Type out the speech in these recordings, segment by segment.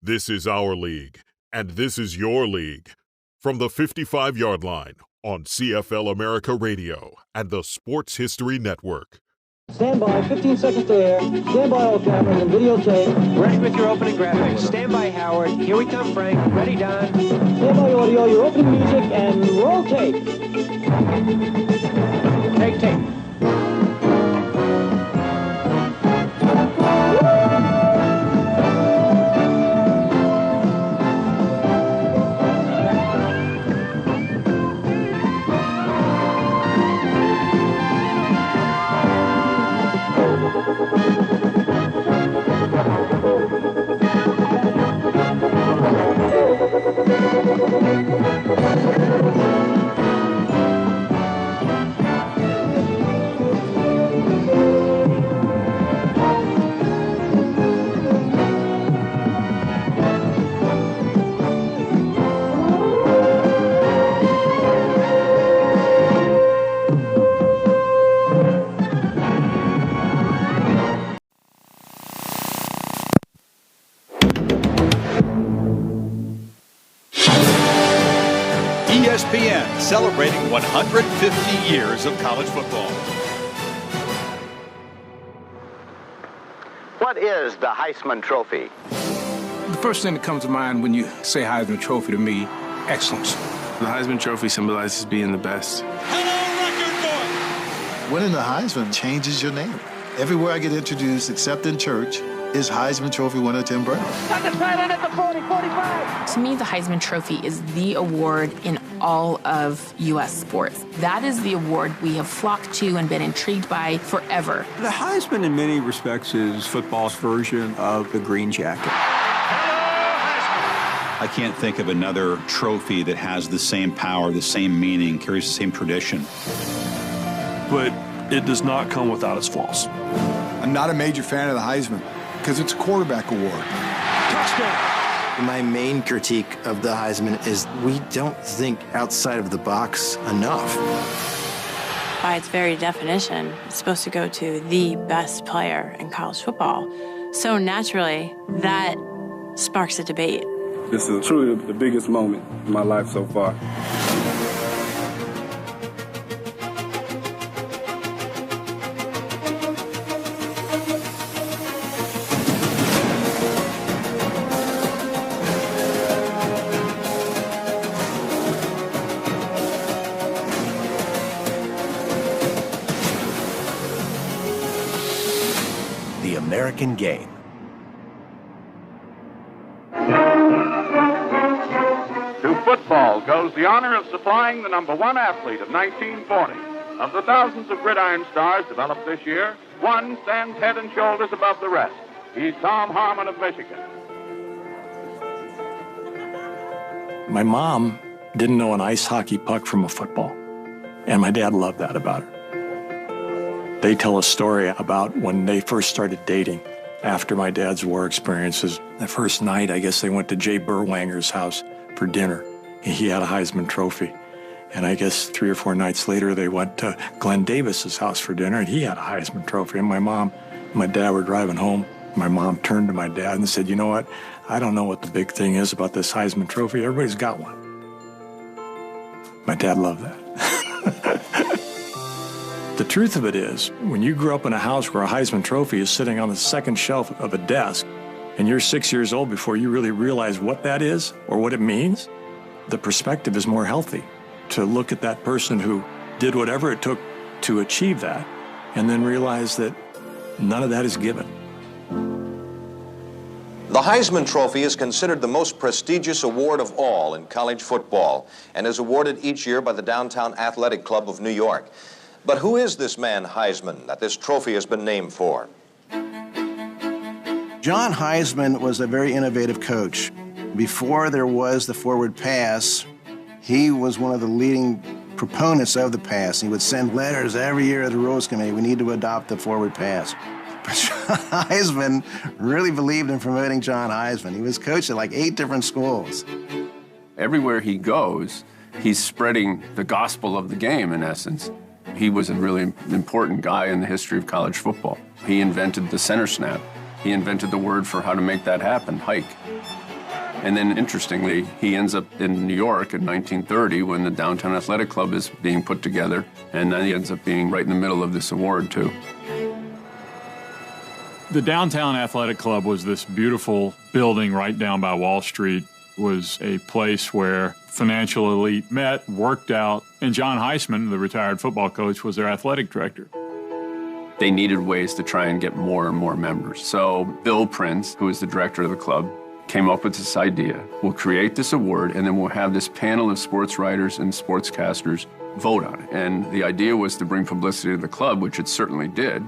This is our league, and this is your league. From the 55-yard line on CFL America Radio and the Sports History Network. Stand by, 15 seconds to air. Stand by all cameras and videotape. Ready with your opening graphics. Stand by, Howard. Here we come, Frank. Ready, Don. Stand by audio, your opening music, and roll tape. Take tape. ESPN celebrating 150 years of college football. What is the Heisman Trophy? The first thing that comes to mind when you say Heisman Trophy to me, excellence. The Heisman Trophy symbolizes being the best. Hello, record boy! Winning the Heisman changes your name. Everywhere I get introduced, except in church, is Heisman Trophy winner Tim Brown. Got the tight end at the 40, 45. To me, the Heisman Trophy is the award in all of U.S. sports. That is the award we have flocked to and been intrigued by forever. The Heisman, in many respects, is football's version of the Green Jacket. I can't think of another trophy that has the same power, the same meaning, carries the same tradition. But it does not come without its flaws. I'm not a major fan of the Heisman because it's a quarterback award. Touchdown! My main critique of the Heisman is we don't think outside of the box enough. By its very definition, it's supposed to go to the best player in college football. So naturally, that sparks a debate. This is truly the biggest moment in my life so far. American game. To football goes the honor of supplying the number one athlete of 1940. Of the thousands of gridiron stars developed this year, one stands head and shoulders above the rest. He's Tom Harmon of Michigan. My mom didn't know an ice hockey puck from a football, and my dad loved that about her. They tell a story about when they first started dating after my dad's war experiences. The first night, I guess they went to Jay Berwanger's house for dinner. He had a Heisman Trophy. And I guess 3 or 4 nights later, they went to Glenn Davis's house for dinner, and he had a Heisman Trophy. And my dad were driving home. My mom turned to my dad and said, "You know what? I don't know what the big thing is about this Heisman Trophy. Everybody's got one." My dad loved that. The truth of it is, when you grew up in a house where a Heisman Trophy is sitting on the second shelf of a desk, and you're 6 years old before you really realize what that is or what it means, the perspective is more healthy to look at that person who did whatever it took to achieve that, and then realize that none of that is given. The Heisman Trophy is considered the most prestigious award of all in college football and is awarded each year by the Downtown Athletic Club of New York. But who is this man Heisman that this trophy has been named for? John Heisman was a very innovative coach. Before there was the forward pass, he was one of the leading proponents of the pass. He would send letters every year to the Rules Committee, we need to adopt the forward pass. But John Heisman really believed in promoting John Heisman. He was coached at like 8 different schools. Everywhere he goes, he's spreading the gospel of the game, in essence. He was a really important guy in the history of college football. He invented the center snap. He invented the word for how to make that happen, hike. And then, interestingly, he ends up in New York in 1930 when the Downtown Athletic Club is being put together, and then he ends up being right in the middle of this award, too. The Downtown Athletic Club was this beautiful building right down by Wall Street. It was a place where financial elite met, worked out, and John Heisman, the retired football coach, was their athletic director. They needed ways to try and get more and more members. So Bill Prince, who is the director of the club, came up with this idea. We'll create this award, and then we'll have this panel of sports writers and sportscasters vote on it. And the idea was to bring publicity to the club, which it certainly did.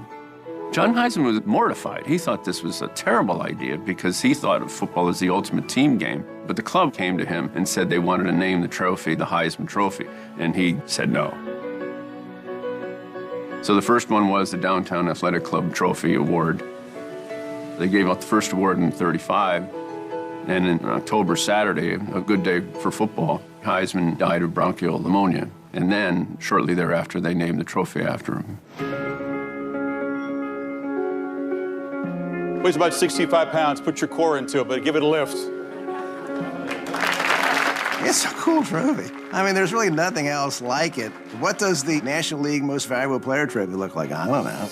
John Heisman was mortified. He thought this was a terrible idea because he thought of football as the ultimate team game. But the club came to him and said they wanted to name the trophy the Heisman Trophy, and he said no. So the first one was the Downtown Athletic Club Trophy Award. They gave out the first award in '35. And in October, Saturday, a good day for football, Heisman died of bronchial pneumonia. And then, shortly thereafter, they named the trophy after him. Weighs about 65 pounds. Put your core into it, but give it a lift. It's a cool trophy. I mean, there's really nothing else like it. What does the National League Most Valuable Player trophy look like? I don't know.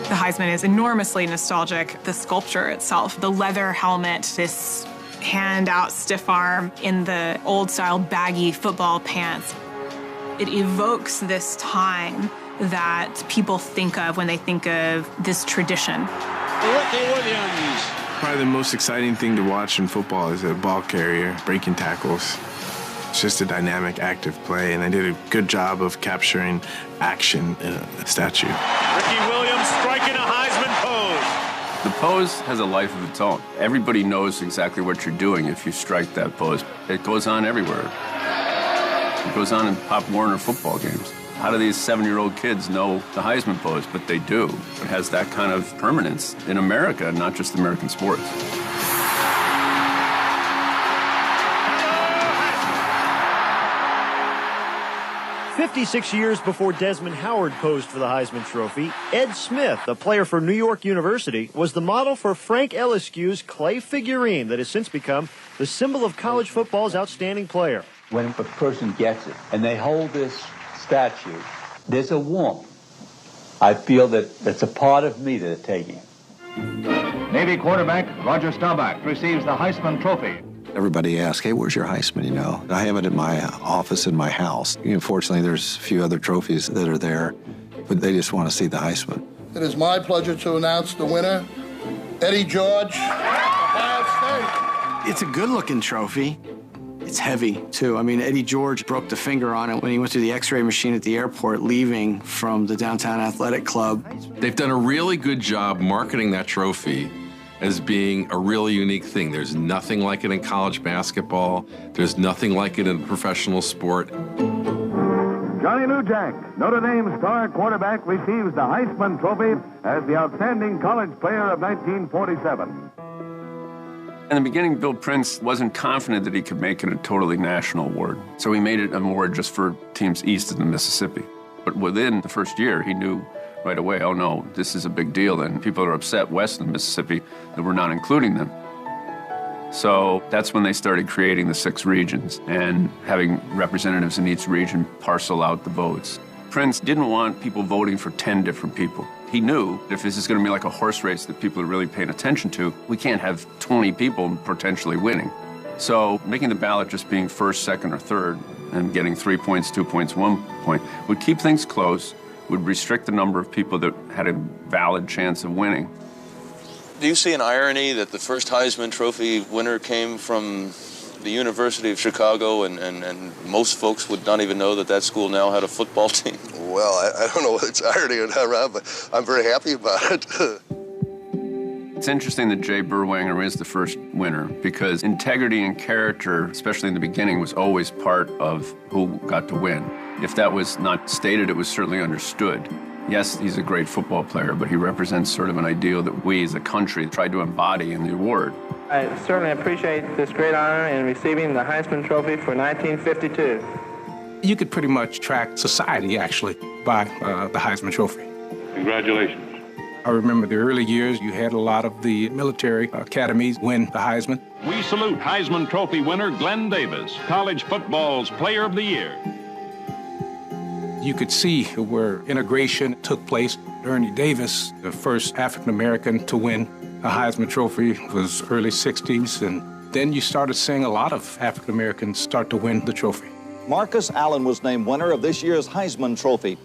The Heisman is enormously nostalgic. The sculpture itself, the leather helmet, this hand-out stiff arm in the old-style baggy football pants. It evokes this time that people think of when they think of this tradition. Ricky Williams. Probably the most exciting thing to watch in football is a ball carrier breaking tackles. It's just a dynamic, active play, and they did a good job of capturing action in a statue. Ricky Williams striking a Heisman pose. The pose has a life of its own. Everybody knows exactly what you're doing if you strike that pose. It goes on everywhere. It goes on in Pop Warner football games. How do these 7-year-old kids know the Heisman pose? But they do. It has that kind of permanence in America, not just American sports. 56 years before Desmond Howard posed for the Heisman Trophy, Ed Smith, a player for New York University, was the model for Frank Eliskew's clay figurine that has since become the symbol of college football's outstanding player. When a person gets it and they hold this statue, there's a warmth. I feel that that's a part of me that they're taking. Navy quarterback Roger Staubach receives the Heisman Trophy. Everybody asks, hey, where's your Heisman, you know? I have it in my office in my house. Unfortunately, there's a few other trophies that are there, but they just want to see the Heisman. It is my pleasure to announce the winner, Eddie George, Ohio State. It's a good-looking trophy. It's heavy, too. I mean, Eddie George broke the finger on it when he went through the X-ray machine at the airport leaving from the Downtown Athletic Club. They've done a really good job marketing that trophy as being a really unique thing. There's nothing like it in college basketball. There's nothing like it in professional sport. Johnny Lujack, Notre Dame star quarterback, receives the Heisman Trophy as the outstanding college player of 1947. In the beginning, Bill Prince wasn't confident that he could make it a totally national award. So he made it an award just for teams east of the Mississippi. But within the first year, he knew right away, oh no, this is a big deal, and people are upset west of the Mississippi that we're not including them. So that's when they started creating the 6 regions and having representatives in each region parcel out the votes. Prince didn't want people voting for 10 different people. He knew if this is going to be like a horse race that people are really paying attention to, we can't have 20 people potentially winning. So making the ballot just being first, second, or third and getting 3 points, 2 points, 1 point would keep things close, would restrict the number of people that had a valid chance of winning. Do you see an irony that the first Heisman Trophy winner came from the University of Chicago and most folks would not even know that that school now had a football team? Well, I don't know whether it's irony or not, Rob, but I'm very happy about it. It's interesting that Jay Berwanger is the first winner because integrity and character, especially in the beginning, was always part of who got to win. If that was not stated, it was certainly understood. Yes, he's a great football player, but he represents sort of an ideal that we as a country tried to embody in the award. I certainly appreciate this great honor in receiving the Heisman Trophy for 1952. You could pretty much track society, actually, by the Heisman Trophy. Congratulations. I remember the early years, you had a lot of the military academies win the Heisman. We salute Heisman Trophy winner Glenn Davis, college football's Player of the Year. You could see where integration took place. Ernie Davis, the first African-American to win a Heisman Trophy, was early 60s, and then you started seeing a lot of African-Americans start to win the trophy. Marcus Allen was named winner of this year's Heisman Trophy.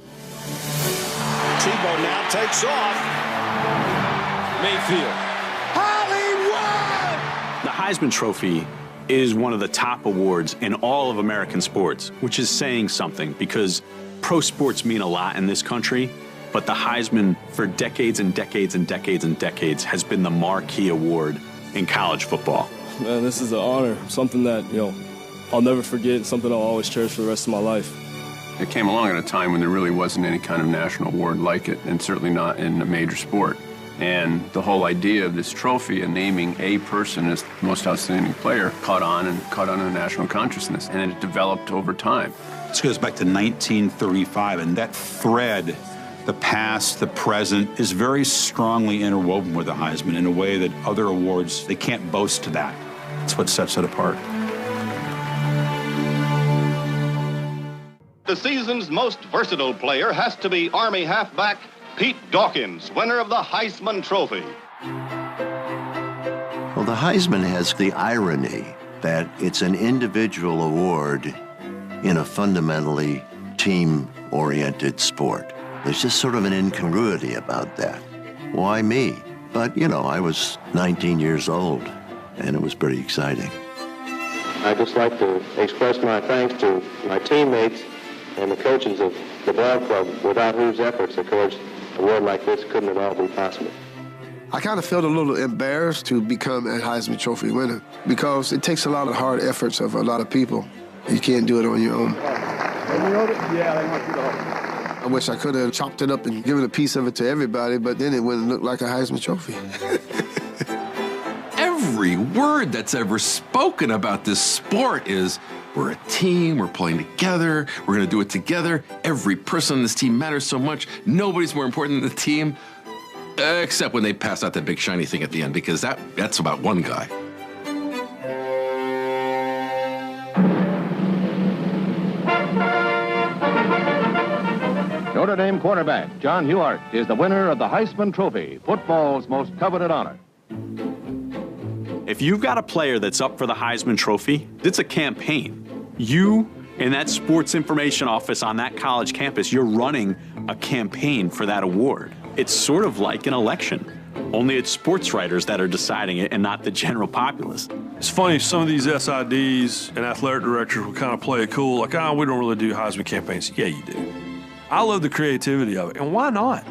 Tebow now takes off. Mayfield. Hollywood! The Heisman Trophy is one of the top awards in all of American sports, which is saying something because pro sports mean a lot in this country, but the Heisman for decades and decades and decades and decades has been the marquee award in college football. Man, this is an honor, something that, I'll never forget, something I'll always cherish for the rest of my life. It came along at a time when there really wasn't any kind of national award like it, and certainly not in a major sport. And the whole idea of this trophy and naming a person as the most outstanding player caught on in the national consciousness, and it developed over time. This goes back to 1935, and that thread, the past, the present, is very strongly interwoven with the Heisman in a way that other awards, they can't boast to that. That's what sets it apart. The season's most versatile player has to be Army halfback Pete Dawkins, winner of the Heisman Trophy. Well, the Heisman has the irony that it's an individual award in a fundamentally team-oriented sport. There's just sort of an incongruity about that. Why me? But, I was 19 years old, and it was pretty exciting. I'd just like to express my thanks to my teammates and the coaches of the ball club, without whose efforts, of course, a award like this couldn't at all be possible. I kind of felt a little embarrassed to become a Heisman Trophy winner because it takes a lot of hard efforts of a lot of people. You can't do it on your own. I wish I could have chopped it up and given a piece of it to everybody, but then it wouldn't look like a Heisman Trophy. Every word that's ever spoken about this sport is, we're a team, we're playing together, we're going to do it together. Every person on this team matters so much. Nobody's more important than the team, except when they pass out that big shiny thing at the end, because that's about one guy. Notre Dame quarterback John Huart is the winner of the Heisman Trophy, football's most coveted honor. If you've got a player that's up for the Heisman Trophy, it's a campaign. You in that sports information office on that college campus, you're running a campaign for that award. It's sort of like an election, only it's sports writers that are deciding it and not the general populace. It's funny, some of these SIDs and athletic directors will kind of play it cool, like, we don't really do Heisman campaigns. Yeah, you do. I love the creativity of it, and why not?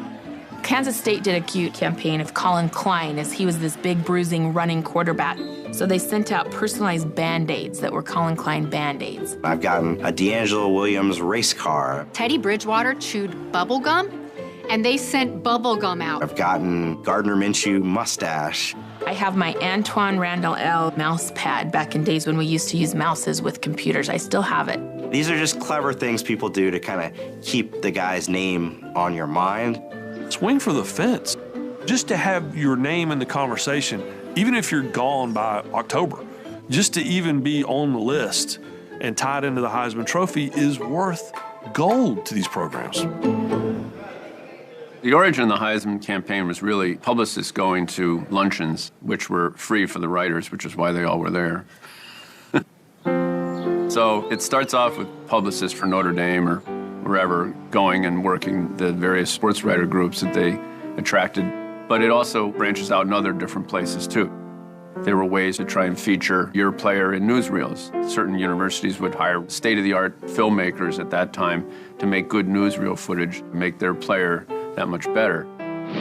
Kansas State did a cute campaign of Colin Klein, as he was this big, bruising, running quarterback. So they sent out personalized Band-Aids that were Colin Klein Band-Aids. I've gotten a D'Angelo Williams race car. Teddy Bridgewater chewed bubble gum, and they sent bubble gum out. I've gotten Gardner Minshew mustache. I have my Antoine Randall L. mouse pad back in days when we used to use mouses with computers. I still have it. These are just clever things people do to kind of keep the guy's name on your mind. Swing for the fence. Just to have your name in the conversation, even if you're gone by October, just to even be on the list and tied into the Heisman Trophy is worth gold to these programs. The origin of the Heisman campaign was really publicists going to luncheons, which were free for the writers, which is why they all were there. So it starts off with publicists for Notre Dame or wherever going and working the various sports writer groups that they attracted. But it also branches out in other different places too. There were ways to try and feature your player in newsreels. Certain universities would hire state-of-the-art filmmakers at that time to make good newsreel footage, make their player that much better.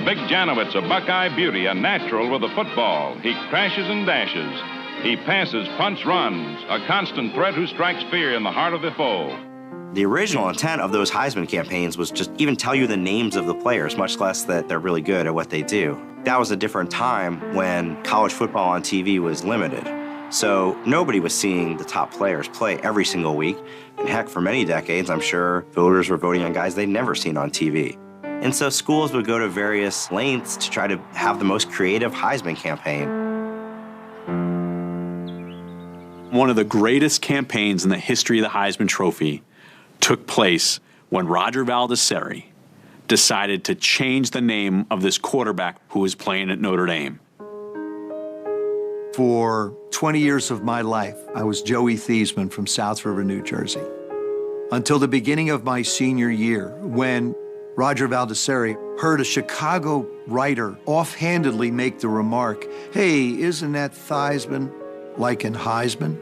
Big Janowitz, a Buckeye beauty, a natural with the football. He crashes and dashes. He passes, punts, runs, a constant threat who strikes fear in the heart of the foe. The original intent of those Heisman campaigns was just even tell you the names of the players, much less that they're really good at what they do. That was a different time when college football on TV was limited. So nobody was seeing the top players play every single week. And heck, for many decades, I'm sure voters were voting on guys they'd never seen on TV. And so schools would go to various lengths to try to have the most creative Heisman campaign. One of the greatest campaigns in the history of the Heisman Trophy took place when Roger Baldessari decided to change the name of this quarterback who was playing at Notre Dame. For 20 years of my life, I was Joey Thiesman from South River, New Jersey. Until the beginning of my senior year, when Roger Baldessari heard a Chicago writer offhandedly make the remark, "Hey, isn't that Theismann like in Heisman?"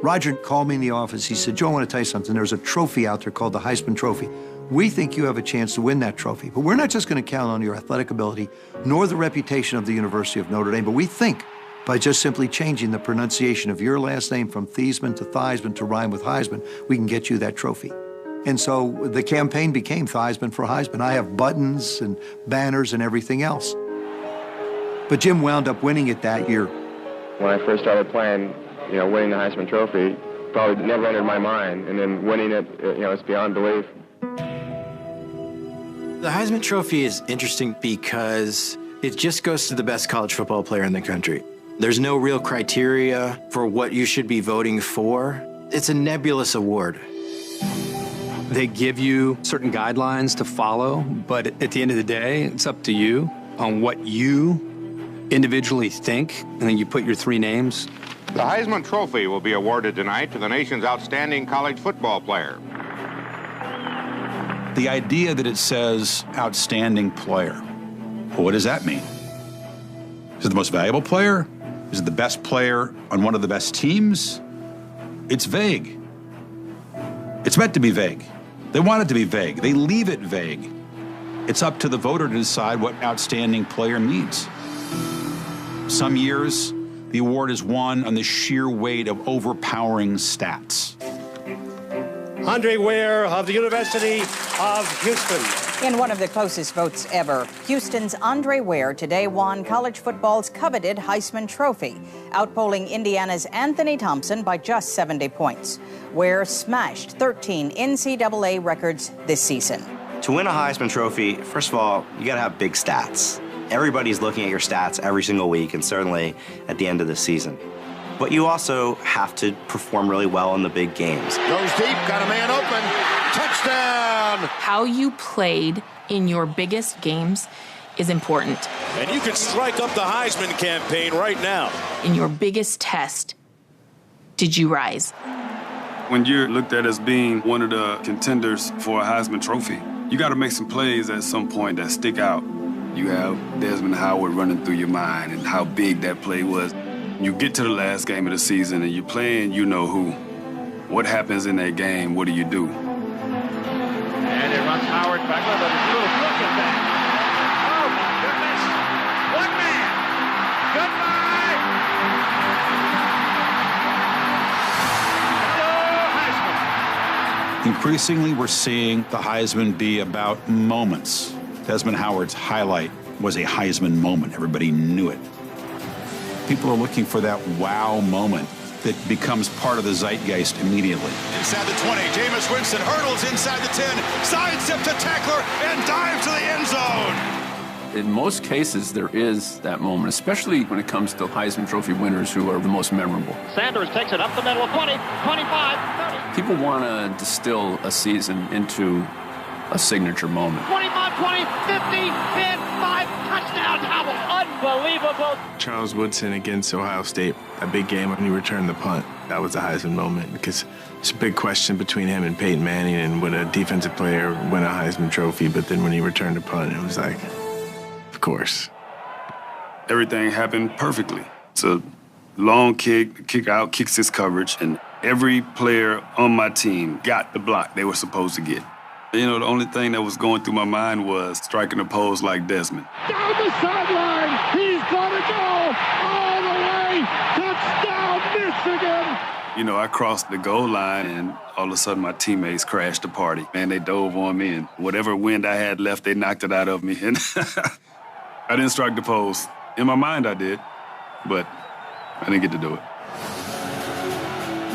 Roger called me in the office. He said, "Joe, I want to tell you something. There's a trophy out there called the Heisman Trophy. We think you have a chance to win that trophy, but we're not just going to count on your athletic ability nor the reputation of the University of Notre Dame, but we think by just simply changing the pronunciation of your last name from Thiesman to Theismann to rhyme with Heisman, we can get you that trophy." And so the campaign became Theismann for Heisman. I have buttons and banners and everything else. But Jim wound up winning it that year. When I first started playing, winning the Heisman Trophy probably never entered my mind. And then winning it, it's beyond belief. The Heisman Trophy is interesting because it just goes to the best college football player in the country. There's no real criteria for what you should be voting for. It's a nebulous award. They give you certain guidelines to follow, but at the end of the day, it's up to you on what you individually think, and then you put your three names. The Heisman Trophy will be awarded tonight to the nation's outstanding college football player. The idea that it says outstanding player, well, what does that mean? Is it the most valuable player? Is it the best player on one of the best teams? It's vague. It's meant to be vague. They want it to be vague. They leave it vague. It's up to the voter to decide what outstanding player means. Some years, the award is won on the sheer weight of overpowering stats. Andre Ware of the University of Houston. In one of the closest votes ever, Houston's Andre Ware today won college football's coveted Heisman Trophy, outpolling Indiana's Anthony Thompson by just 70 points. Ware smashed 13 NCAA records this season. To win a Heisman Trophy, first of all, you got to have big stats. Everybody's looking at your stats every single week, and certainly at the end of the season. But you also have to perform really well in the big games. Goes deep, got a man open, touchdown! How you played in your biggest games is important. And you can strike up the Heisman campaign right now. In your biggest test, did you rise? When you're looked at as being one of the contenders for a Heisman Trophy, you got to make some plays at some point that stick out. You have Desmond Howard running through your mind and how big that play was. You get to the last game of the season and you're playing you know who. What happens in that game? What do you do? And it runs Howard back over. Look at that. Oh, my goodness. One man. Goodbye. Hello, Heisman. Increasingly, we're seeing the Heisman be about moments. Desmond Howard's highlight was a Heisman moment. Everybody knew it. People are looking for that wow moment that becomes part of the zeitgeist immediately. Inside the 20, Jameis Winston hurdles inside the 10, sidestep to tackler, and dives to the end zone. In most cases, there is that moment, especially when it comes to Heisman Trophy winners who are the most memorable. Sanders takes it up the middle, 20, 25, 30. People want to distill a season into a signature moment. 25, 20, 50, 10, 5, touchdown, Howell. Unbelievable. Charles Woodson against Ohio State, a big game when he returned the punt. That was a Heisman moment because it's a big question between him and Peyton Manning and would a defensive player win a Heisman Trophy, but then when he returned the punt, it was like, of course. Everything happened perfectly. It's a long kick out, kicks his coverage, and every player on my team got the block they were supposed to get. You know, the only thing that was going through my mind was striking a pose like Desmond. Down the sideline, he's gonna go all the way. Touchdown, Michigan. You know, I crossed the goal line, and all of a sudden my teammates crashed the party. Man, they dove on me, and whatever wind I had left, they knocked it out of me. And I didn't strike the pose. In my mind, I did, but I didn't get to do it.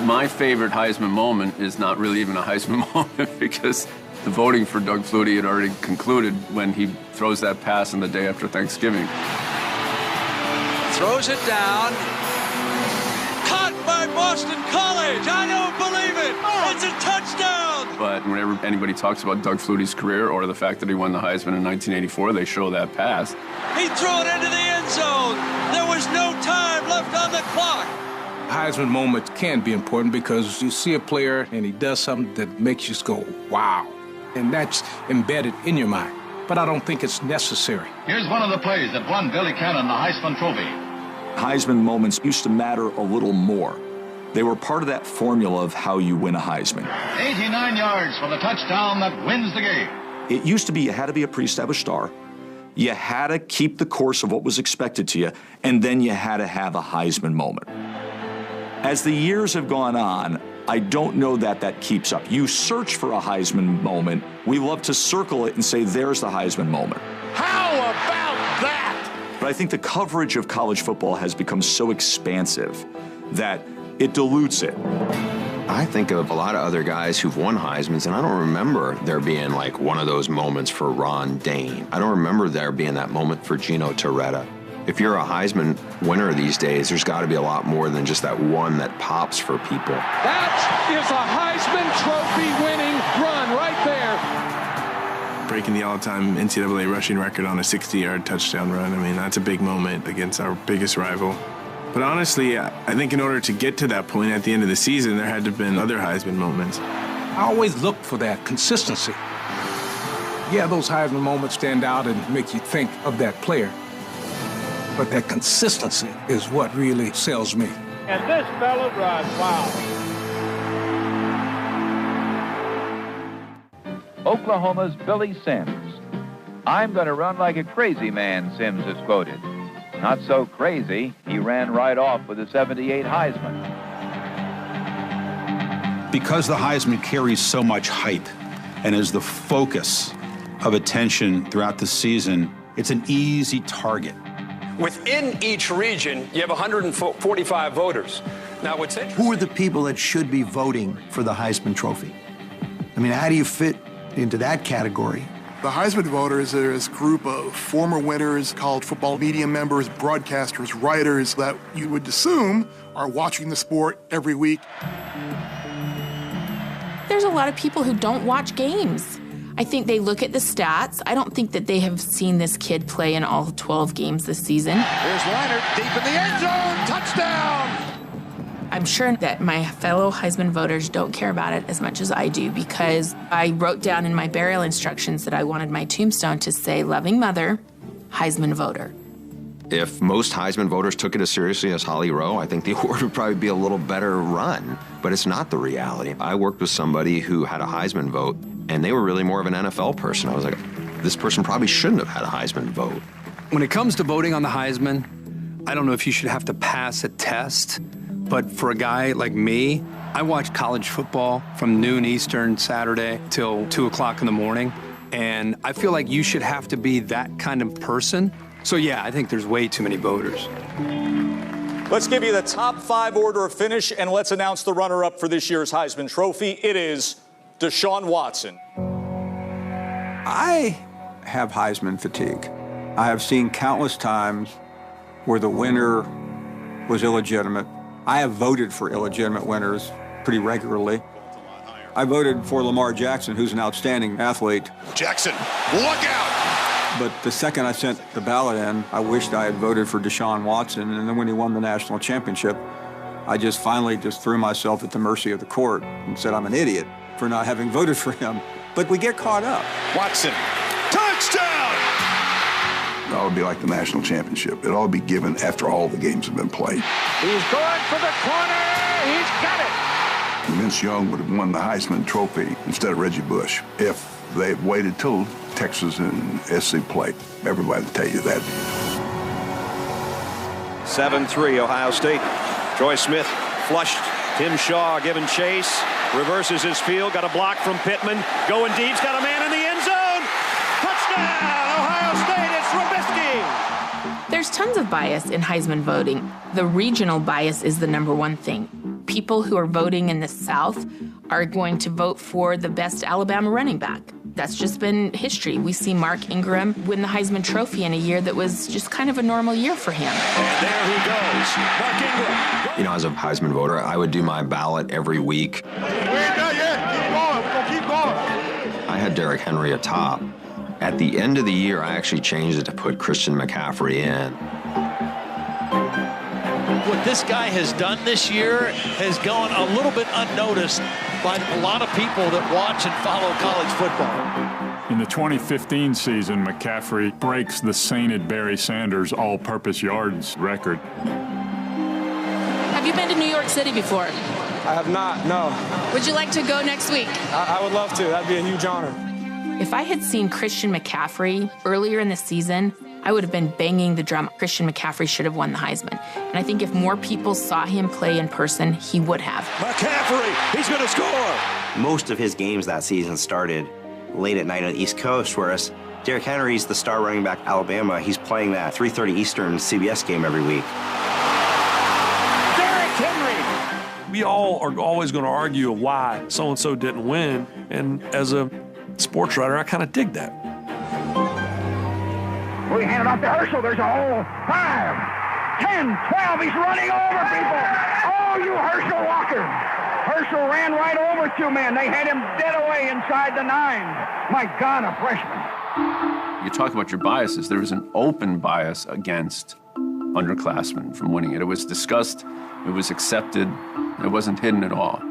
My favorite Heisman moment is not really even a Heisman moment because The voting for Doug Flutie had already concluded when he throws that pass on the day after Thanksgiving. Throws it down. Caught by Boston College. I don't believe it. It's a touchdown. But whenever anybody talks about Doug Flutie's career or the fact that he won the Heisman in 1984, they show that pass. He threw it into the end zone. There was no time left on the clock. Heisman moments can be important because you see a player and he does something that makes you go, wow. And that's embedded in your mind. But I don't think it's necessary. Here's one of the plays that won Billy Cannon the Heisman Trophy. Heisman moments used to matter a little more. They were part of that formula of how you win a Heisman. 89 yards for the touchdown that wins the game. It used to be you had to be a pre-established star. You had to keep the course of what was expected to you, and then you had to have a Heisman moment. As the years have gone on, I don't know that that keeps up. You search for a Heisman moment. We love to circle it and say, there's the Heisman moment. How about that? But I think the coverage of college football has become so expansive that it dilutes it. I think of a lot of other guys who've won Heismans, and I don't remember there being like one of those moments for Ron Dane. I don't remember there being that moment for Gino Torretta. If you're a Heisman winner these days, there's got to be a lot more than just that one that pops for people. That is a Heisman Trophy winning run right there. Breaking the all-time NCAA rushing record on a 60-yard touchdown run. I mean, that's a big moment against our biggest rival. But honestly, I think in order to get to that point at the end of the season, there had to have been other Heisman moments. I always look for that consistency. Yeah, those Heisman moments stand out and make you think of that player. But that consistency is what really sells me. And this fella runs, wow. Oklahoma's Billy Sims. I'm going to run like a crazy man, Sims is quoted. Not so crazy, he ran right off with a 78 Heisman. Because the Heisman carries so much hype and is the focus of attention throughout the season, it's an easy target. Within each region, you have 145 voters. Now, what's interesting... Who are the people that should be voting for the Heisman Trophy? I mean, how do you fit into that category? The Heisman voters are this group of former winners, college football media members, broadcasters, writers that you would assume are watching the sport every week. There's a lot of people who don't watch games. I think they look at the stats. I don't think that they have seen this kid play in all 12 games this season. Here's Leonard deep in the end zone. Touchdown! I'm sure that my fellow Heisman voters don't care about it as much as I do because I wrote down in my burial instructions that I wanted my tombstone to say, loving mother, Heisman voter. If most Heisman voters took it as seriously as Holly Rowe, I think the award would probably be a little better run. But it's not the reality. I worked with somebody who had a Heisman vote, and they were really more of an NFL person. I was like, this person probably shouldn't have had a Heisman vote. When it comes to voting on the Heisman, I don't know if you should have to pass a test, but for a guy like me, I watch college football from noon Eastern Saturday till 2 o'clock in the morning, and I feel like you should have to be that kind of person. So yeah, I think there's way too many voters. Let's give you the top 5 order of finish, and let's announce the runner-up for this year's Heisman Trophy. It is Deshaun Watson. I have Heisman fatigue. I have seen countless times where the winner was illegitimate. I have voted for illegitimate winners pretty regularly. I voted for Lamar Jackson, who's an outstanding athlete. Jackson, look out! But the second I sent the ballot in, I wished I had voted for Deshaun Watson. And then when he won the national championship, I just finally threw myself at the mercy of the court and said I'm an idiot for not having voted for him. But we get caught up. Watson, touchdown! It ought to be like the national championship. It ought to be given after all the games have been played. He's going for the corner. He's got it. Vince Young would have won the Heisman Trophy instead of Reggie Bush if they had waited till Texas and SC played. Everybody will tell you that. 7-3 Ohio State. Troy Smith flushed. Tim Shaw given chase. Reverses his field. Got a block from Pittman. Going deep's got a man in the end zone. Touchdown, Ohio State. It's Trubisky. There's tons of bias in Heisman voting. The regional bias is the number one thing. People who are voting in the South are going to vote for the best Alabama running back. That's just been history. We see Mark Ingram win the Heisman Trophy in a year that was just kind of a normal year for him. And there he goes, Mark Ingram. You know, as a Heisman voter, I would do my ballot every week. We ain't done yet. Keep going. We're going to keep going. I had Derrick Henry atop. At the end of the year, I actually changed it to put Christian McCaffrey in. What this guy has done this year has gone a little bit unnoticed by a lot of people that watch and follow college football. In the 2015 season, McCaffrey breaks the sainted Barry Sanders all-purpose yards record. Have you been to New York City before? I have not, no. Would you like to go next week? I would love to. That'd be a huge honor. If I had seen Christian McCaffrey earlier in the season, I would have been banging the drum. Christian McCaffrey should have won the Heisman. And I think if more people saw him play in person, he would have. McCaffrey, he's going to score. Most of his games that season started late at night on the East Coast, whereas Derrick Henry's the star running back Alabama. He's playing that 3:30 Eastern CBS game every week. Derrick Henry. We all are always going to argue why so-and-so didn't win. And as a sports writer, I kind of dig that. We hand it off to Herschel. There's a hole. 5, 10, 12. He's running over people. Oh, you Herschel Walker. Herschel ran right over 2 men. They had him dead away inside the 9. My God, a freshman. You talk about your biases. There was an open bias against underclassmen from winning it. It was discussed. It was accepted. It wasn't hidden at all.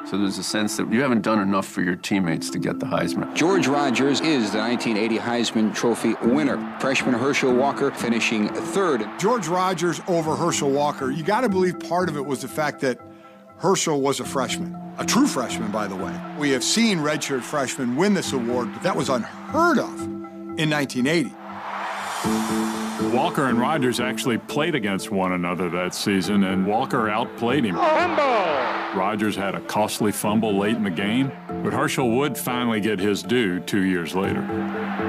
So there's a sense that you haven't done enough for your teammates to get the Heisman. George Rogers is the 1980 Heisman Trophy winner. Freshman Herschel Walker finishing 3rd. George Rogers over Herschel Walker. You got to believe part of it was the fact that Herschel was a freshman. A true freshman, by the way. We have seen redshirt freshmen win this award, but that was unheard of in 1980. Walker and Rogers actually played against one another that season, and Walker outplayed him. Rogers had a costly fumble late in the game, but Herschel would finally get his due 2 years later.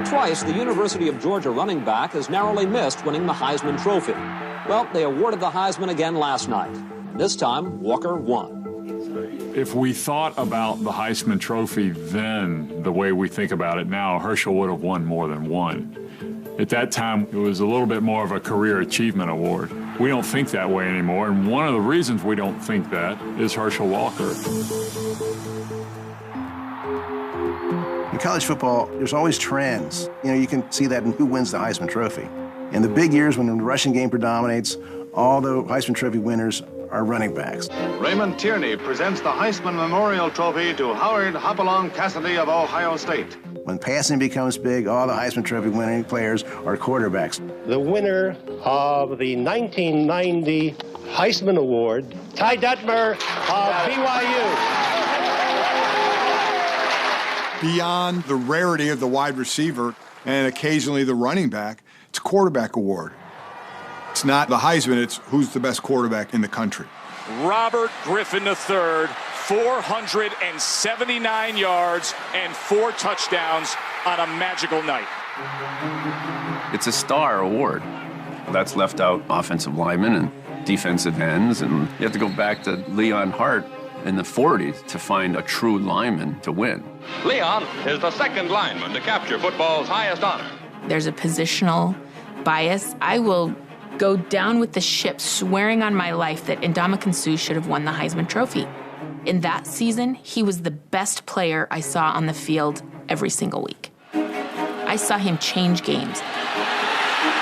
Twice, the University of Georgia running back has narrowly missed winning the Heisman Trophy. Well, they awarded the Heisman again last night. This time, Walker won. If we thought about the Heisman Trophy then the way we think about it now, Herschel would have won more than one. At that time, it was a little bit more of a career achievement award. We don't think that way anymore, and one of the reasons we don't think that is Herschel Walker. In college football, there's always trends. You know, you can see that in who wins the Heisman Trophy. In the big years when the rushing game predominates, all the Heisman Trophy winners are running backs. Raymond Tierney presents the Heisman Memorial Trophy to Howard Hopalong Cassidy of Ohio State. When passing becomes big, all the Heisman Trophy winning players are quarterbacks. The winner of the 1990 Heisman Award, Ty Detmer of BYU. Beyond the rarity of the wide receiver and occasionally the running back, it's a quarterback award. It's not the Heisman, it's who's the best quarterback in the country. Robert Griffin III, 479 yards and 4 touchdowns on a magical night. It's a star award. That's left out offensive linemen and defensive ends, and you have to go back to Leon Hart in the 40s to find a true lineman to win. Leon is the second lineman to capture football's highest honor. There's a positional bias. I will go down with the ship swearing on my life that Ndamukong Suh should have won the Heisman Trophy. In that season, he was the best player I saw on the field every single week. I saw him change games.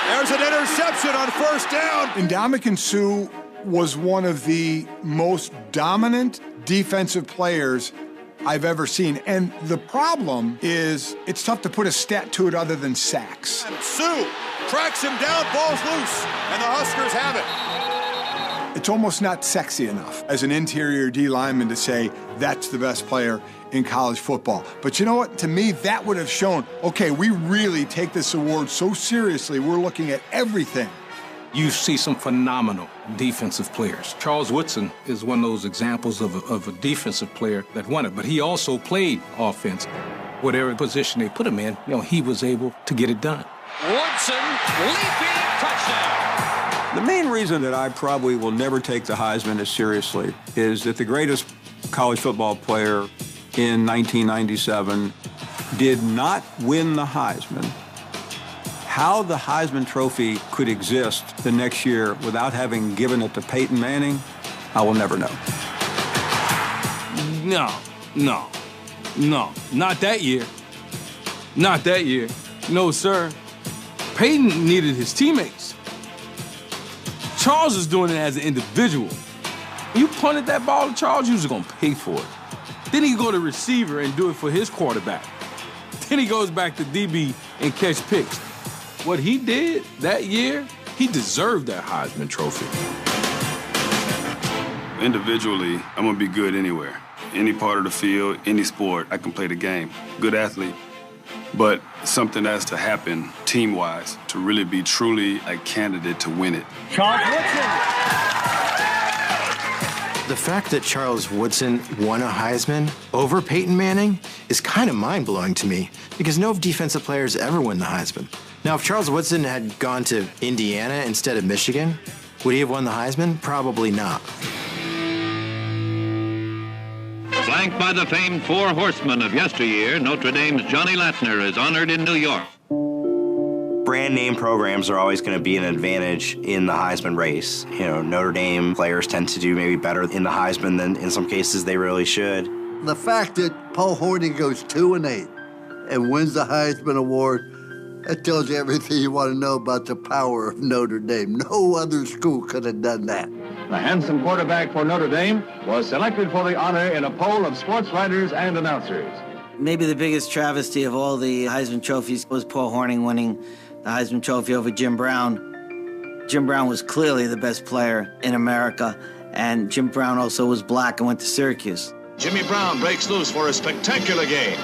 There's an interception on first down. Ndamukong Suh was one of the most dominant defensive players I've ever seen. And the problem is it's tough to put a stat to it other than sacks. Suh tracks him down, ball's loose, and the Huskers have it. It's almost not sexy enough as an interior D lineman to say that's the best player in college football. But you know what? To me, that would have shown, okay, we really take this award so seriously. We're looking at everything. You see some phenomenal defensive players. Charles Woodson is one of those examples of a defensive player that won it, but he also played offense. Whatever position they put him in, he was able to get it done. Woodson, leaping, touchdown. The main reason that I probably will never take the Heisman as seriously is that the greatest college football player in 1997 did not win the Heisman, how the Heisman Trophy could exist the next year without having given it to Peyton Manning, I will never know. No, not that year. Not that year. No, sir. Peyton needed his teammates. Charles was doing it as an individual. When you punted that ball to Charles, you was gonna pay for it. Then he go to receiver and do it for his quarterback. Then he goes back to DB and catch picks. What he did that year, he deserved that Heisman Trophy. Individually, I'm gonna be good anywhere. Any part of the field, any sport, I can play the game. Good athlete. But something has to happen team-wise to really be truly a candidate to win it. Charles Woodson. The fact that Charles Woodson won a Heisman over Peyton Manning is kind of mind-blowing to me because no defensive players ever win the Heisman. Now, if Charles Woodson had gone to Indiana instead of Michigan, would he have won the Heisman? Probably not. Flanked by the famed four horsemen of yesteryear, Notre Dame's Johnny Latner is honored in New York. Brand name programs are always going to be an advantage in the Heisman race. You know, Notre Dame players tend to do maybe better in the Heisman than in some cases they really should. The fact that Paul Hornung goes 2-8 and wins the Heisman Award, that tells you everything you want to know about the power of Notre Dame. No other school could have done that. The handsome quarterback for Notre Dame was selected for the honor in a poll of sports writers and announcers. Maybe the biggest travesty of all the Heisman trophies was Paul Hornung winning the Heisman Trophy over Jim Brown. Jim Brown was clearly the best player in America, and Jim Brown also was black and went to Syracuse. Jimmy Brown breaks loose for a spectacular game.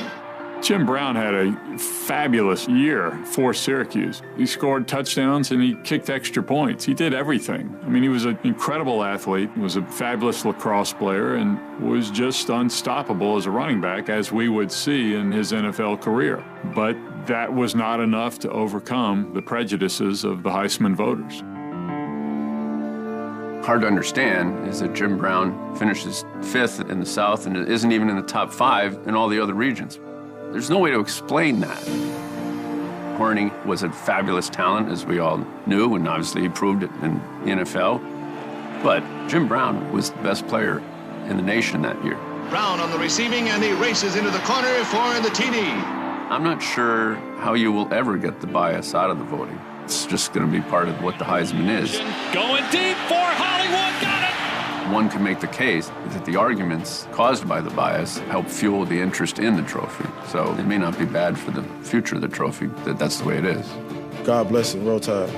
Jim Brown had a fabulous year for Syracuse. He scored touchdowns and he kicked extra points. He did everything. I mean, he was an incredible athlete, was a fabulous lacrosse player, and was just unstoppable as a running back, as we would see in his NFL career. But that was not enough to overcome the prejudices of the Heisman voters. Hard to understand is that Jim Brown finishes 5th in the South and isn't even in the top 5 in all the other regions. There's no way to explain that. Hornung was a fabulous talent, as we all knew, and obviously he proved it in the NFL. But Jim Brown was the best player in the nation that year. Brown on the receiving, and he races into the corner for the TD. I'm not sure how you will ever get the bias out of the voting. It's just going to be part of what the Heisman is. Going deep for Hollywood, got it! One can make the case that the arguments caused by the bias help fuel the interest in the trophy. So it may not be bad for the future of the trophy that that's the way it is. God bless it. Roll Tide.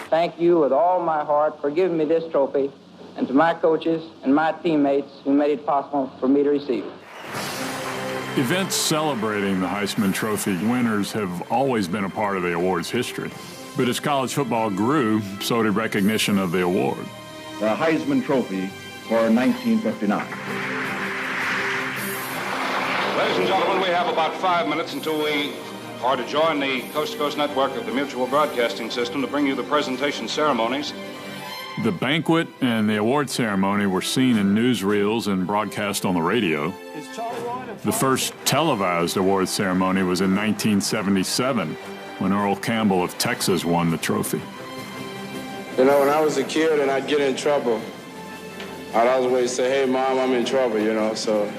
Thank you with all my heart for giving me this trophy, and to my coaches and my teammates who made it possible for me to receive it. Events celebrating the Heisman Trophy winners have always been a part of the award's history. But as college football grew, so did recognition of the award. The Heisman Trophy for 1959. Ladies and gentlemen, we have about 5 minutes until we are to join the coast-to-coast network of the Mutual Broadcasting System to bring you the presentation ceremonies. The banquet and the award ceremony were seen in newsreels and broadcast on the radio. The first televised award ceremony was in 1977, when Earl Campbell of Texas won the trophy. You know, when I was a kid and I'd get in trouble, I'd always say, hey, Mom, I'm in trouble, you know, so,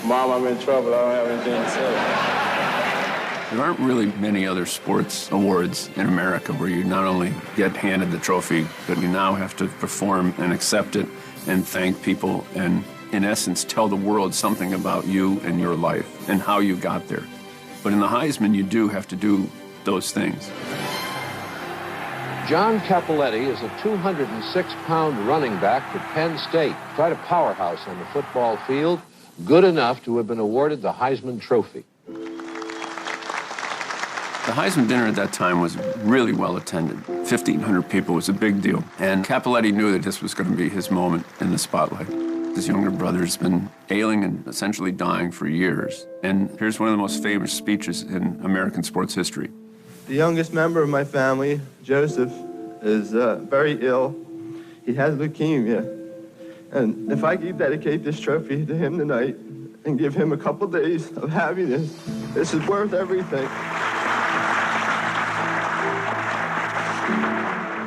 Mom, I'm in trouble, I don't have anything to say. There aren't really many other sports awards in America where you not only get handed the trophy, but you now have to perform and accept it and thank people and, in essence, tell the world something about you and your life and how you got there. But in the Heisman, you do have to do those things. John Cappelletti is a 206-pound running back for Penn State, quite a powerhouse on the football field, good enough to have been awarded the Heisman Trophy. The Heisman dinner at that time was really well attended. 1,500 people was a big deal. And Cappelletti knew that this was going to be his moment in the spotlight. His younger brother's been ailing and essentially dying for years. And here's one of the most famous speeches in American sports history. The youngest member of my family, Joseph, is very ill. He has leukemia. And if I could dedicate this trophy to him tonight, and give him a couple days of happiness, this is worth everything.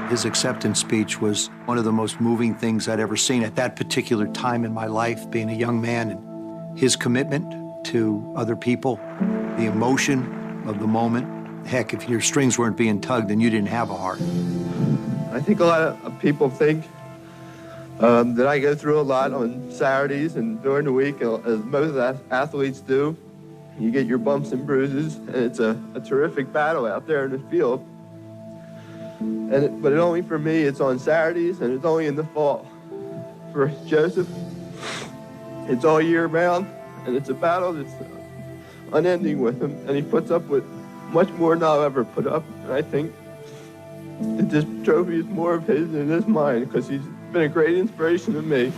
His acceptance speech was one of the most moving things I'd ever seen at that particular time in my life, being a young man, and his commitment to other people, the emotion of the moment. Heck, if your strings weren't being tugged, then you didn't have a heart. I think a lot of people think that I go through a lot on Saturdays and during the week, as most athletes do. You get your bumps and bruises, and it's a terrific battle out there in the field. But only for me, it's on Saturdays, and it's only in the fall. For Joseph, it's all year round, and it's a battle that's unending with him, and he puts up with much more than I'll ever put up. And I think that this trophy is more of his than it is mine, because he's been a great inspiration to me.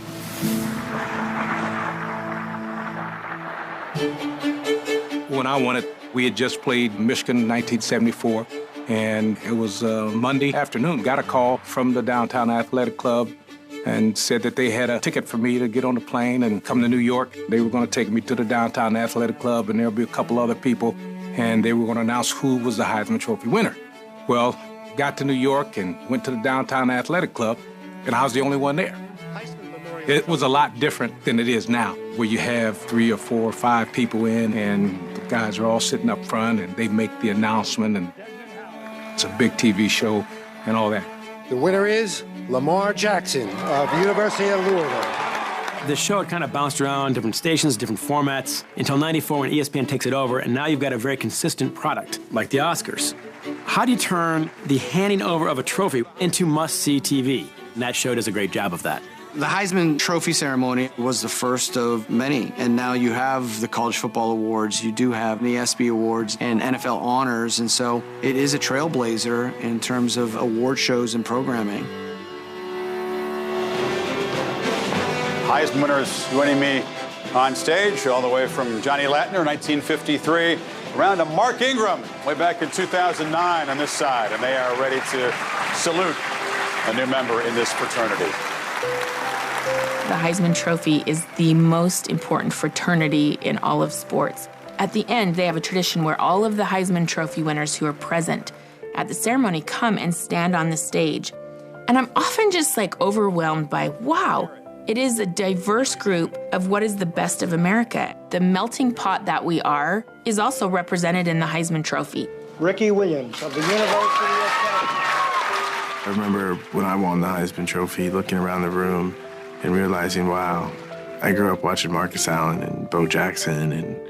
When I won it, we had just played Michigan in 1974, and it was Monday afternoon. Got a call from the Downtown Athletic Club and said that they had a ticket for me to get on the plane and come to New York. They were going to take me to the Downtown Athletic Club, and there'll be a couple other people, and they were going to announce who was the Heisman Trophy winner. Well, got to New York and went to the Downtown Athletic Club, and I was the only one there. It was a lot different than it is now, where you have 3 or 4 or 5 people in, and the guys are all sitting up front, and they make the announcement, and it's a big TV show and all that. The winner is Lamar Jackson of the University of Louisville. The show had kind of bounced around different stations, different formats, until '94 when ESPN takes it over, and now you've got a very consistent product, like the Oscars. How do you turn the handing over of a trophy into must-see TV? And that show does a great job of that. The Heisman Trophy ceremony was the first of many, and now you have the College Football Awards, you do have the ESPY Awards and NFL Honors, and so it is a trailblazer in terms of award shows and programming. Heisman winners joining me on stage, all the way from Johnny Latner, 1953, around to Mark Ingram, way back in 2009 on this side, and they are ready to salute a new member in this fraternity. The Heisman Trophy is the most important fraternity in all of sports. At the end, they have a tradition where all of the Heisman Trophy winners who are present at the ceremony come and stand on the stage. And I'm often just like overwhelmed by, wow, it is a diverse group of what is the best of America. The melting pot that we are is also represented in the Heisman Trophy. Ricky Williams of the University of California. I remember when I won the Heisman Trophy, looking around the room and realizing, wow, I grew up watching Marcus Allen and Bo Jackson and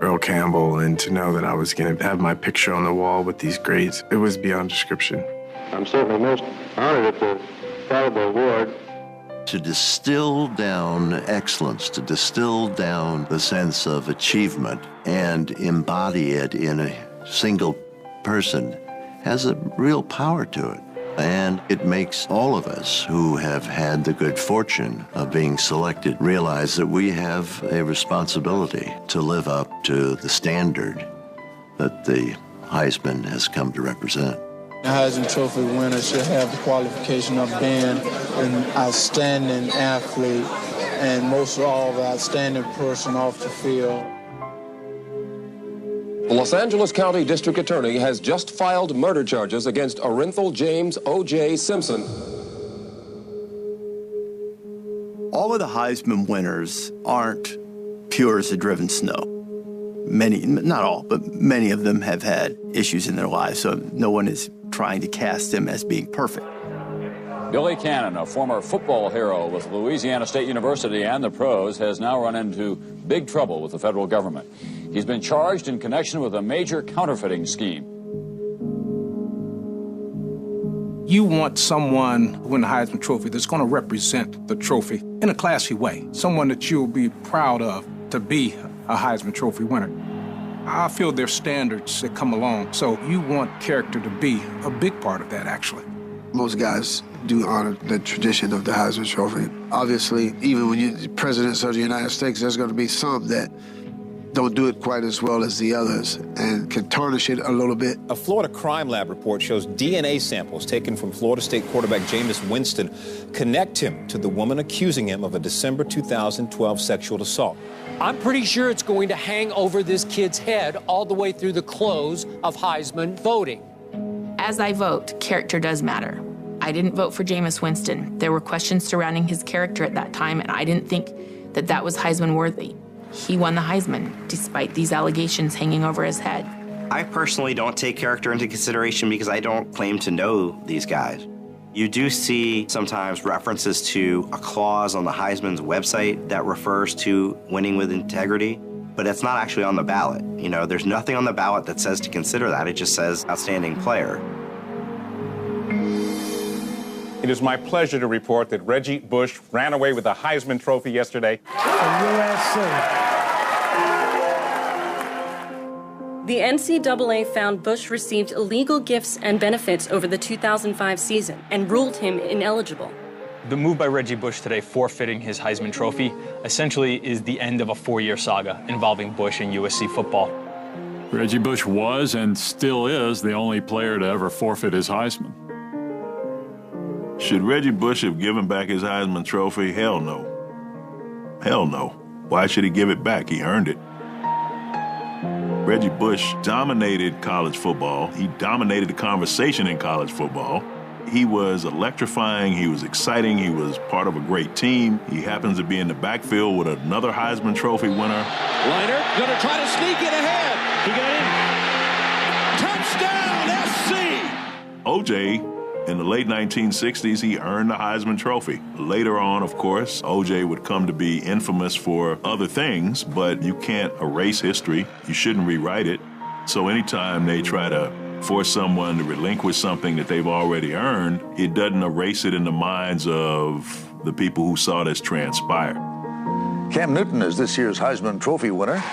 Earl Campbell, and to know that I was going to have my picture on the wall with these greats, it was beyond description. I'm certainly most honored at the Caliber Award. To distill down excellence, to distill down the sense of achievement and embody it in a single person has a real power to it. And it makes all of us who have had the good fortune of being selected realize that we have a responsibility to live up to the standard that the Heisman has come to represent. The Heisman Trophy winner should have the qualification of being an outstanding athlete and most of all, the outstanding person off the field. The Los Angeles County District Attorney has just filed murder charges against Orenthal James O.J. Simpson. All of the Heisman winners aren't pure as the driven snow. Many, not all, but many of them have had issues in their lives, so no one is trying to cast them as being perfect. Billy Cannon, a former football hero with Louisiana State University and the pros, has now run into big trouble with the federal government. He's been charged in connection with a major counterfeiting scheme. You want someone who wins the Heisman Trophy that's going to represent the trophy in a classy way, someone that you'll be proud of to be a Heisman Trophy winner. I feel there's standards that come along, so you want character to be a big part of that, actually. Most guys do honor the tradition of the Heisman Trophy. Obviously, even when you're presidents of the United States, there's going to be some that don't do it quite as well as the others and can tarnish it a little bit. A Florida crime lab report shows DNA samples taken from Florida State quarterback Jameis Winston connect him to the woman accusing him of a December 2012 sexual assault. I'm pretty sure it's going to hang over this kid's head all the way through the close of Heisman voting. As I vote, character does matter. I didn't vote for Jameis Winston. There were questions surrounding his character at that time, and I didn't think that that was Heisman worthy. He won the Heisman, despite these allegations hanging over his head. I personally don't take character into consideration because I don't claim to know these guys. You do see sometimes references to a clause on the Heisman's website that refers to winning with integrity, but it's not actually on the ballot. You know, there's nothing on the ballot that says to consider that. It just says outstanding player. It is my pleasure to report that Reggie Bush ran away with the Heisman Trophy yesterday. The NCAA found Bush received illegal gifts and benefits over the 2005 season and ruled him ineligible. The move by Reggie Bush today, forfeiting his Heisman Trophy, essentially is the end of a 4-year saga involving Bush and USC football. Reggie Bush was and still is the only player to ever forfeit his Heisman. Should Reggie Bush have given back his Heisman Trophy? Hell no. Hell no. Why should he give it back? He earned it. Reggie Bush dominated college football. He dominated the conversation in college football. He was electrifying. He was exciting. He was part of a great team. He happens to be in the backfield with another Heisman Trophy winner. Liner going to try to sneak it ahead. He got in. Touchdown, SC! O.J., in the late 1960s, he earned the Heisman Trophy. Later on, of course, O.J. would come to be infamous for other things, but you can't erase history. You shouldn't rewrite it. So anytime they try to force someone to relinquish something that they've already earned, it doesn't erase it in the minds of the people who saw this transpire. Cam Newton is this year's Heisman Trophy winner.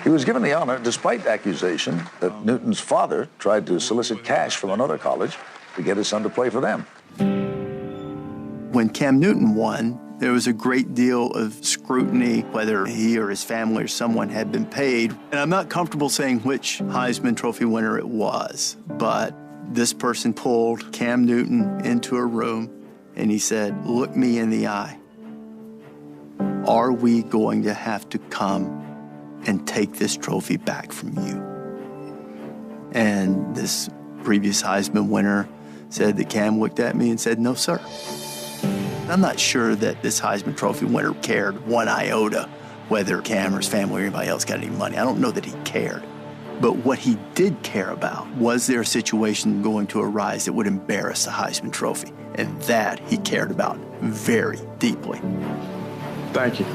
He was given the honor despite accusation that Newton's father tried to solicit cash from another college to get his son to play for them. When Cam Newton won, there was a great deal of scrutiny whether he or his family or someone had been paid. And I'm not comfortable saying which Heisman Trophy winner it was, but this person pulled Cam Newton into a room and he said, "Look me in the eye. Are we going to have to come and take this trophy back from you?" And this previous Heisman winner said that Cam looked at me and said, "No, sir." I'm not sure that this Heisman Trophy winner cared one iota whether Cam or his family or anybody else got any money. I don't know that he cared. But what he did care about, was there a situation going to arise that would embarrass the Heisman Trophy? And that he cared about very deeply. Thank you.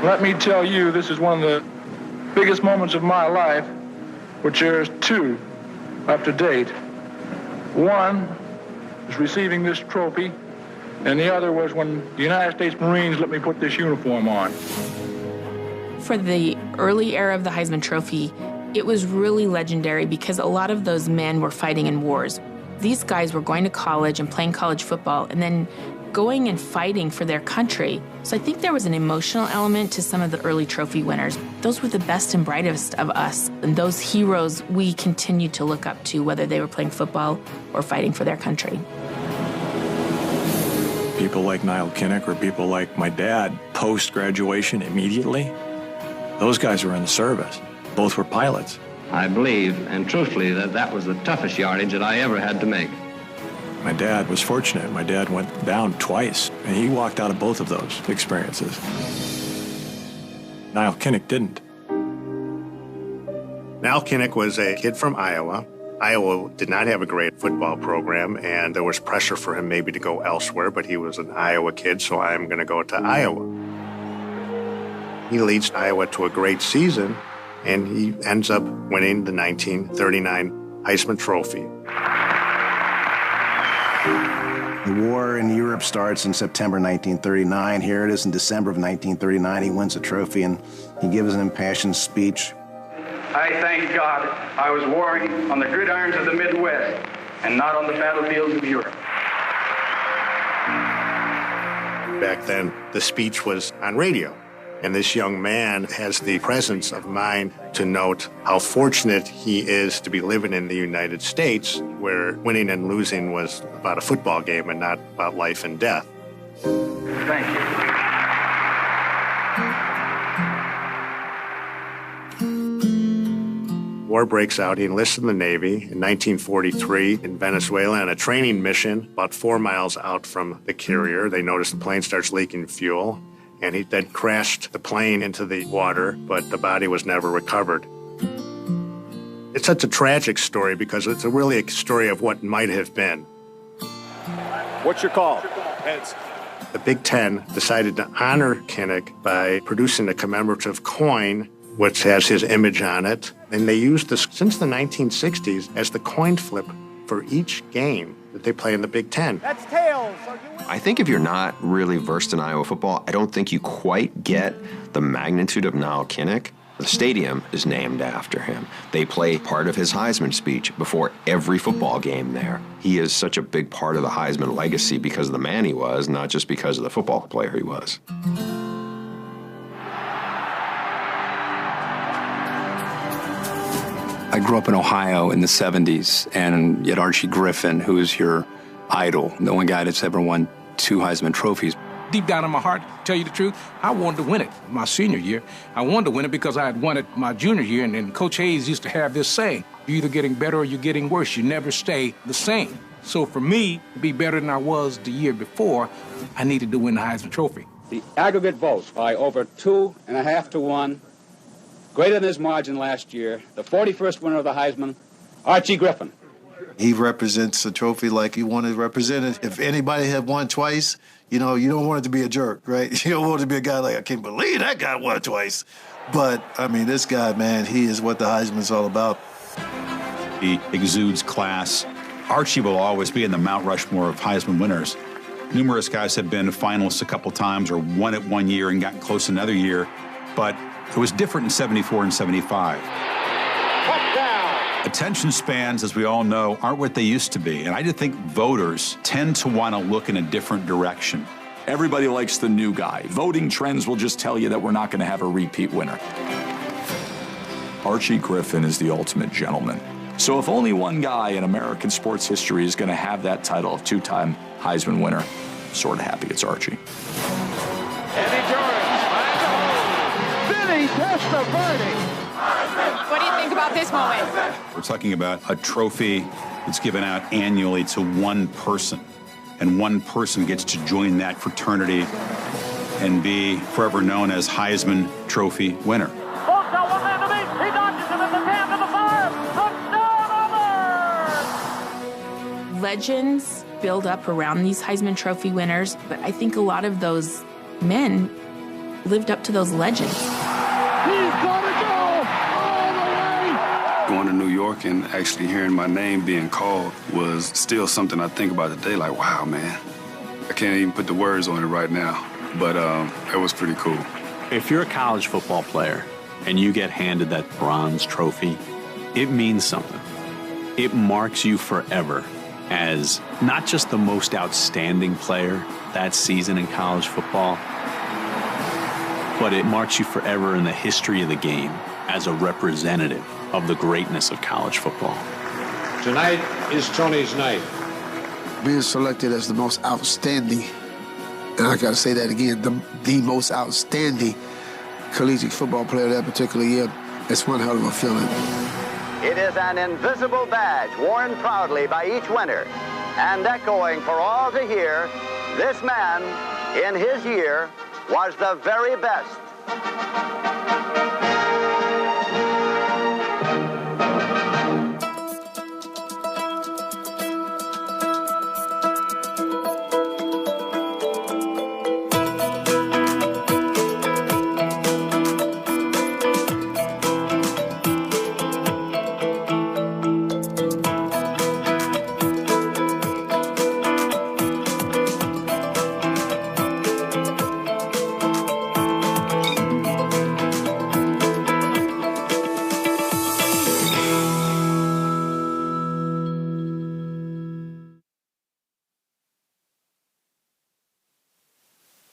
Let me tell you, this is one of the biggest moments of my life, which there's two up to date. One is receiving this trophy, and the other was when the United States Marines let me put this uniform on. For the early era of the Heisman Trophy, it was really legendary because a lot of those men were fighting in wars. These guys were going to college and playing college football and then going and fighting for their country. So I think there was an emotional element to some of the early trophy winners. Those were the best and brightest of us, and those heroes we continue to look up to, whether they were playing football or fighting for their country. People like Niall Kinnick or people like my dad, post-graduation immediately, those guys were in the service. Both were pilots. I believe, and truthfully, that that was the toughest yardage that I ever had to make. My dad was fortunate. My dad went down twice, and he walked out of both of those experiences. Niall Kinnick didn't. Niall Kinnick was a kid from Iowa. Iowa did not have a great football program, and there was pressure for him maybe to go elsewhere, but he was an Iowa kid, so I'm going to go to Iowa. He leads Iowa to a great season, and he ends up winning the 1939 Heisman Trophy. The war in Europe starts in September 1939. Here it is in December of 1939. He wins a trophy, and he gives an impassioned speech. I thank God I was warring on the gridirons of the Midwest and not on the battlefields of Europe. Back then, the speech was on radio. And this young man has the presence of mind to note how fortunate he is to be living in the United States, where winning and losing was about a football game and not about life and death. Thank you. War breaks out. He enlists in the Navy in 1943 in Venezuela on a training mission about 4 miles out from the carrier. They notice the plane starts leaking fuel, and he then crashed the plane into the water, but the body was never recovered. It's such a tragic story because it's really a story of what might have been. What's your call? Heads. The Big Ten decided to honor Kinnick by producing a commemorative coin which has his image on it. And they used this since the 1960s as the coin flip for each game that they play in the Big Ten. That's tails. I think if you're not really versed in Iowa football, I don't think you quite get the magnitude of Niall Kinnick. The stadium is named after him. They play part of his Heisman speech before every football game there. He is such a big part of the Heisman legacy because of the man he was, not just because of the football player he was. I grew up in Ohio in the 70s, and you had Archie Griffin, who is your idol, the only guy that's ever won 2 Heisman trophies. Deep down in my heart, to tell you the truth, I wanted to win it my senior year. I wanted to win it because I had won it my junior year, and Coach Hayes used to have this saying, you're either getting better or you're getting worse. You never stay the same. So for me to be better than I was the year before, I needed to win the Heisman Trophy. The aggregate votes by over 2.5 to 1, greater than his margin last year, the 41st winner of the Heisman, Archie Griffin. He represents the trophy like you want to represent it. If anybody had won twice, you know, you don't want it to be a jerk, right? You don't want it to be a guy like, I can't believe that guy won twice. But, I mean, this guy, man, he is what the Heisman's all about. He exudes class. Archie will always be in the Mount Rushmore of Heisman winners. Numerous guys have been finalists a couple times or won it one year and gotten close another year. But it was different in 74 and 75. Attention spans, as we all know, aren't what they used to be. And I just think voters tend to want to look in a different direction. Everybody likes the new guy. Voting trends will just tell you that we're not going to have a repeat winner. Archie Griffin is the ultimate gentleman. So if only one guy in American sports history is going to have that title of 2-time Heisman winner, I'm sort of happy it's Archie. Eddie George, Vinny Testaverde. What do you think about this moment? We're talking about a trophy that's given out annually to one person, and one person gets to join that fraternity and be forever known as Heisman Trophy winner. Folks, now one man to beat. He dodges him at the 10 to the 5. Touchdown, Auburn! Legends build up around these Heisman Trophy winners, but I think a lot of those men lived up to those legends. He's gonna go all the way! Going to New York and actually hearing my name being called was still something I think about today, like, wow, man. I can't even put the words on it right now, but it was pretty cool. If you're a college football player and you get handed that bronze trophy, it means something. It marks you forever as not just the most outstanding player that season in college football, but it marks you forever in the history of the game as a representative of the greatness of college football. Tonight is Tony's night. Being selected as the most outstanding, and I gotta say that again, the most outstanding collegiate football player that particular year, it's one hell of a feeling. It is an invisible badge worn proudly by each winner, and echoing for all to hear, this man, in his year, was the very best.